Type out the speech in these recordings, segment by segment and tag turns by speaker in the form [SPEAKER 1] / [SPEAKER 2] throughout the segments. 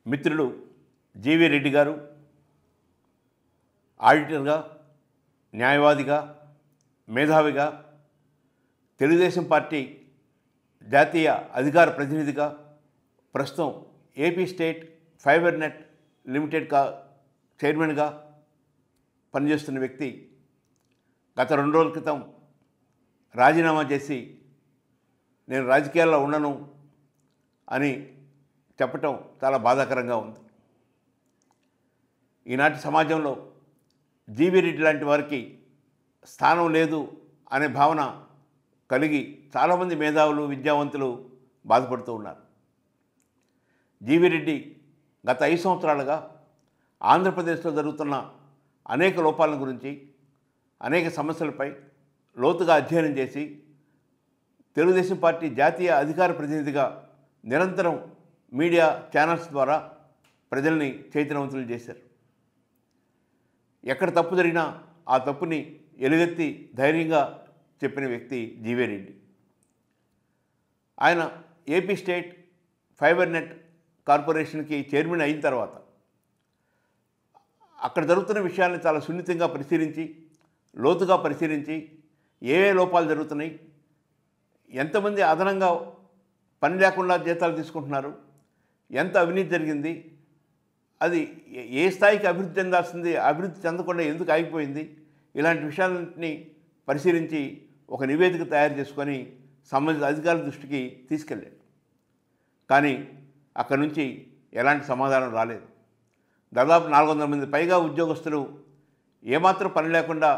[SPEAKER 1] మిత్రులు జీవీ రెడ్డి గారు ఆడిటర్గా, న్యాయవాదిగా, మేధావిగా, తెలుగుదేశం పార్టీ జాతీయ అధికార ప్రతినిధిగా, ప్రస్తుతం AP state fibre net limited చైర్మన్గా పనిచేస్తున్న వ్యక్తి గత 2 రోజుల క్రితం రాజీనామా చేసి నేను రాజకీయాల్లో ఉండను అని చెప్పటం చాలా బాధాకరంగా ఉంది. ఈనాటి సమాజంలో జీవీ రెడ్డి లాంటి వారికి స్థానం లేదు అనే భావన కలిగి చాలామంది మేధావులు, విద్యావంతులు బాధపడుతూ ఉన్నారు. జీవీ రెడ్డి గత 5 సంవత్సరాలుగా ఆంధ్రప్రదేశ్లో జరుగుతున్న అనేక లోపాల గురించి, అనేక సమస్యలపై లోతుగా అధ్యయనం చేసి తెలుగుదేశం పార్టీ జాతీయ అధికార ప్రతినిధిగా నిరంతరం మీడియా ఛానల్స్ ద్వారా ప్రజల్ని చైతన్యవంతులు చేశారు. ఎక్కడ తప్పు జరిగినా ఆ తప్పుని ఎలుగెత్తి ధైర్యంగా చెప్పిన వ్యక్తి జీవీ రెడ్డి. ఆయన ఏపీ స్టేట్ ఫైబర్ నెట్ కార్పొరేషన్కి చైర్మన్ అయిన తర్వాత అక్కడ జరుగుతున్న విషయాలను చాలా సున్నితంగా పరిశీలించి, లోతుగా పరిశీలించి, ఏ లోపాలు జరుగుతున్నాయి, ఎంతమంది అదనంగా పని లేకుండా జీతాలు తీసుకుంటున్నారు, ఎంత అవినీతి జరిగింది, అది ఏ స్థాయికి అభివృద్ధి చెందాల్సింది అభివృద్ధి చెందకుండా ఎందుకు ఆగిపోయింది, ఇలాంటి విషయాలన్నింటినీ పరిశీలించి ఒక నివేదిక తయారు చేసుకొని సంబంధిత అధికారుల దృష్టికి తీసుకెళ్ళాడు. కానీ అక్కడి నుంచి ఎలాంటి సమాధానం రాలేదు. దాదాపు 400 మంది పైగా ఉద్యోగస్తులు ఏమాత్రం పని లేకుండా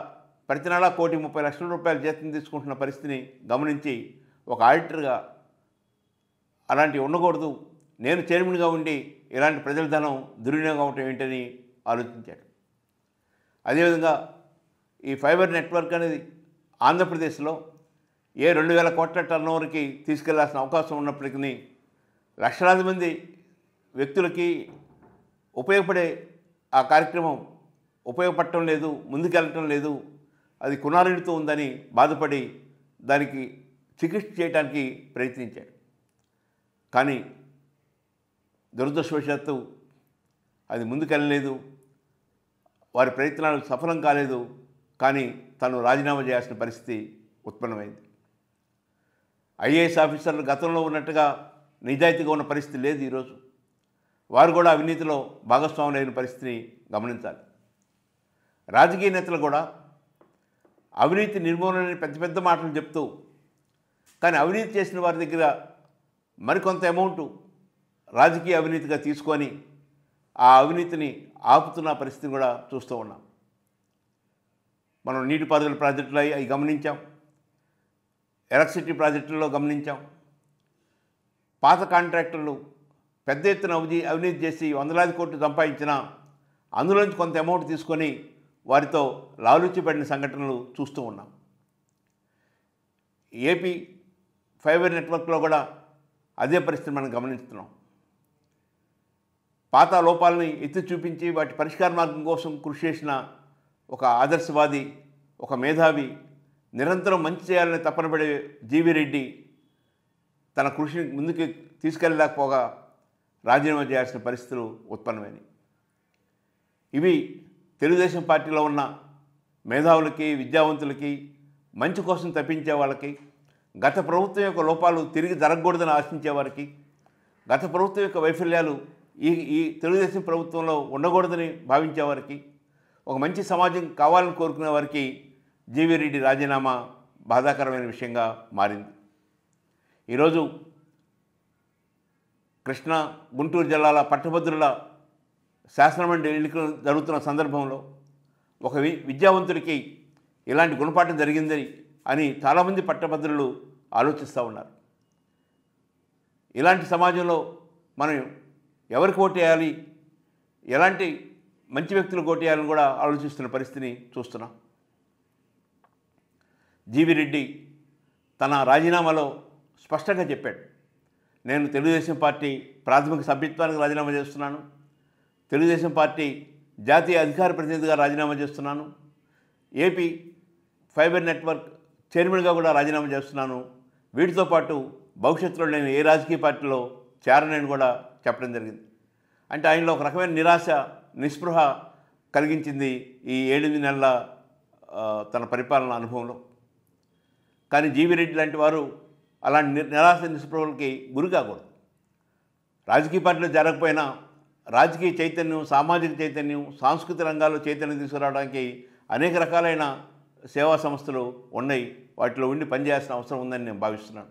[SPEAKER 1] ప్రతి నెలా 1,30,00,000 రూపాయల జీతం తీసుకుంటున్న పరిస్థితిని గమనించి ఒక ఆడిటర్గా అలాంటివి ఉండకూడదు, నేను చైర్మన్గా ఉండి ఇలాంటి ప్రజల ధనం దుర్వినియోగం అవటం ఏంటని ఆలోచించాడు. అదేవిధంగా ఈ ఫైబర్ నెట్వర్క్ అనేది ఆంధ్రప్రదేశ్లో 2,000 కోట్ల టర్నోవర్కి తీసుకెళ్లాల్సిన అవకాశం ఉన్నప్పటికీ లక్షలాది మంది వ్యక్తులకి ఉపయోగపడే ఆ కార్యక్రమం ఉపయోగపడటం లేదు, ముందుకెళ్ళటం లేదు, అది కునారిడుతూ ఉందని బాధపడి దానికి చికిత్స చేయడానికి ప్రయత్నించాడు. కానీ దురదృష్టవశాత్తు అది ముందుకెళ్ళలేదు, వారి ప్రయత్నాలు సఫలం కాలేదు. కానీ తను రాజీనామా చేయాల్సిన పరిస్థితి ఉత్పన్నమైంది. ఐఏఎస్ ఆఫీసర్లు గతంలో ఉన్నట్టుగా నిజాయితీగా ఉన్న పరిస్థితి లేదు. ఈరోజు వారు కూడా అవినీతిలో భాగస్వాములైన పరిస్థితిని గమనించాలి. రాజకీయ నేతలు కూడా అవినీతి నిర్మూలనని పెద్ద పెద్ద మాటలు చెప్తూ, కానీ అవినీతి చేసిన వారి దగ్గర మరికొంత అమౌంట్ రాజకీయ అవినీతిగా తీసుకొని ఆ అవినీతిని ఆపుతున్న పరిస్థితిని కూడా చూస్తూ ఉన్నాం. మనం నీటిపారుదల ప్రాజెక్టులు అవి గమనించాం, ఎలక్ట్రిసిటీ ప్రాజెక్టుల్లో గమనించాం. పాత కాంట్రాక్టర్లు పెద్ద ఎత్తున అవినీతి చేసి వందలాది కోట్లు సంపాదించినా అందులోంచి కొంత అమౌంట్ తీసుకొని వారితో లాలూచిపడిన సంఘటనలు చూస్తూ ఉన్నాం. ఏపీ ఫైబర్ నెట్వర్క్లో కూడా అదే పరిస్థితి మనం గమనిస్తున్నాం. పాత లోపాలని ఎత్తి చూపించి వాటి పరిష్కార మార్గం కోసం కృషి చేసిన ఒక ఆదర్శవాది, ఒక మేధావి, నిరంతరం మంచి చేయాలని తపన పడే జీవీ రెడ్డి తన కృషిని ముందుకు తీసుకెళ్ళలేకపోగా రాజీనామా చేయాల్సిన పరిస్థితులు ఉత్పన్నమైనవి. ఇవి తెలుగుదేశం పార్టీలో ఉన్న మేధావులకి, విద్యావంతులకి, మంచి కోసం తప్పించే వాళ్ళకి, గత ప్రభుత్వం యొక్క లోపాలు తిరిగి జరగకూడదని ఆశించే వారికి, గత ప్రభుత్వం యొక్క వైఫల్యాలు ఈ తెలుగుదేశం ప్రభుత్వంలో ఉండకూడదని భావించేవారికి, ఒక మంచి సమాజం కావాలని కోరుకునే వారికి జీవీ రెడ్డి రాజీనామా బాధాకరమైన విషయంగా మారింది. ఈరోజు కృష్ణా, గుంటూరు జిల్లాల పట్టభద్రుల శాసనమండలి ఎన్నికలు జరుగుతున్న సందర్భంలో ఒక విద్యావంతుడికి ఇలాంటి గుణపాఠం జరిగిందని అని చాలామంది పట్టభద్రులు ఆలోచిస్తూ ఉన్నారు. ఇలాంటి సమాజంలో మనం ఎవరికి ఓటేయాలి, ఎలాంటి మంచి వ్యక్తులకు ఓటేయాలని కూడా ఆలోచిస్తున్న పరిస్థితిని చూస్తున్నాం. జీవీ రెడ్డి తన రాజీనామాలో స్పష్టంగా చెప్పాడు, నేను తెలుగుదేశం పార్టీ ప్రాథమిక సభ్యత్వానికి రాజీనామా చేస్తున్నాను, తెలుగుదేశం పార్టీ జాతీయ అధికార ప్రతినిధిగా రాజీనామా చేస్తున్నాను, ఏపీ ఫైబర్ నెట్వర్క్ చైర్మన్గా కూడా రాజీనామా చేస్తున్నాను, వీటితో పాటు భవిష్యత్తులో నేను ఏ రాజకీయ పార్టీలో చేరనని కూడా చెప్పడం జరిగింది. అంటే ఆయనలో ఒక రకమైన నిరాశ, నిస్పృహ కలిగించింది ఈ 8 నెలల తన పరిపాలన అనుభవంలో. కానీ జీవి రెడ్డి లాంటి వారు అలాంటి నిరాశ నిస్పృహలకి గురి కాకూడదు. రాజకీయ పార్టీలో జరగకపోయినా రాజకీయ చైతన్యం, సామాజిక చైతన్యం, సాంస్కృతిక రంగాల్లో చైతన్యం తీసుకురావడానికి అనేక రకాలైన సేవా సంస్థలు ఉన్నాయి. వాటిలో ఉండి పనిచేయాల్సిన అవసరం ఉందని నేను భావిస్తున్నాను.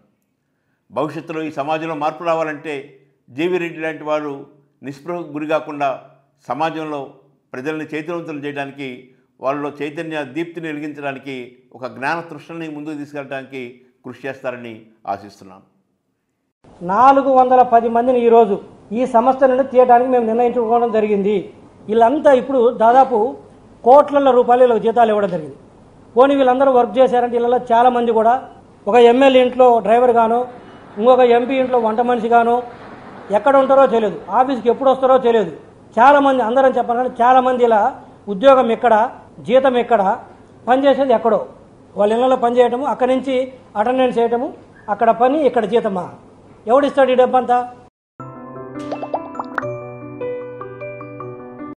[SPEAKER 1] భవిష్యత్తులో ఈ సమాజంలో మార్పు రావాలంటే జీవి రెడ్డి లాంటి వారు నిస్పృహకు గురి కాకుండా సమాజంలో ప్రజల్ని చైతన్యవంతులు చేయడానికి, వాళ్ళలో చైతన్య దీప్తిని వెలిగించడానికి, ఒక జ్ఞాన తృష్ణని ముందుకు తీసుకెళ్ళడానికి కృషి చేస్తారని ఆశిస్తున్నాను.
[SPEAKER 2] 410 మందిని ఈరోజు ఈ సంస్థ నుండి తీయడానికి మేము నిర్ణయించుకోవడం జరిగింది. వీళ్ళంతా ఇప్పుడు దాదాపు కోట్ల రూపాయలు జీతాలు ఇవ్వడం జరిగింది. పోనీ వీళ్ళందరూ వర్క్ చేశారంటే వీళ్ళలో చాలామంది కూడా ఒక ఎమ్మెల్యే ఇంట్లో డ్రైవర్ గాను, ఇంకొక ఎంపీ ఇంట్లో వంట మనిషి గాను, ఎక్కడ ఉంటారో తెలియదు, ఆఫీస్కి ఎప్పుడు వస్తారో తెలియదు. చాలామంది, అందరం చెప్పాలంటే చాలామంది ఇలా ఉద్యోగం ఎక్కడ, జీతం ఎక్కడ, పనిచేసేది ఎక్కడో. వాళ్ళ ఇళ్లలో పనిచేయటము, అక్కడి నుంచి అటెండెన్స్ చేయటము, అక్కడ పని ఇక్కడ జీతమా, ఎవడిస్తాడు ఈ డబ్బంతా?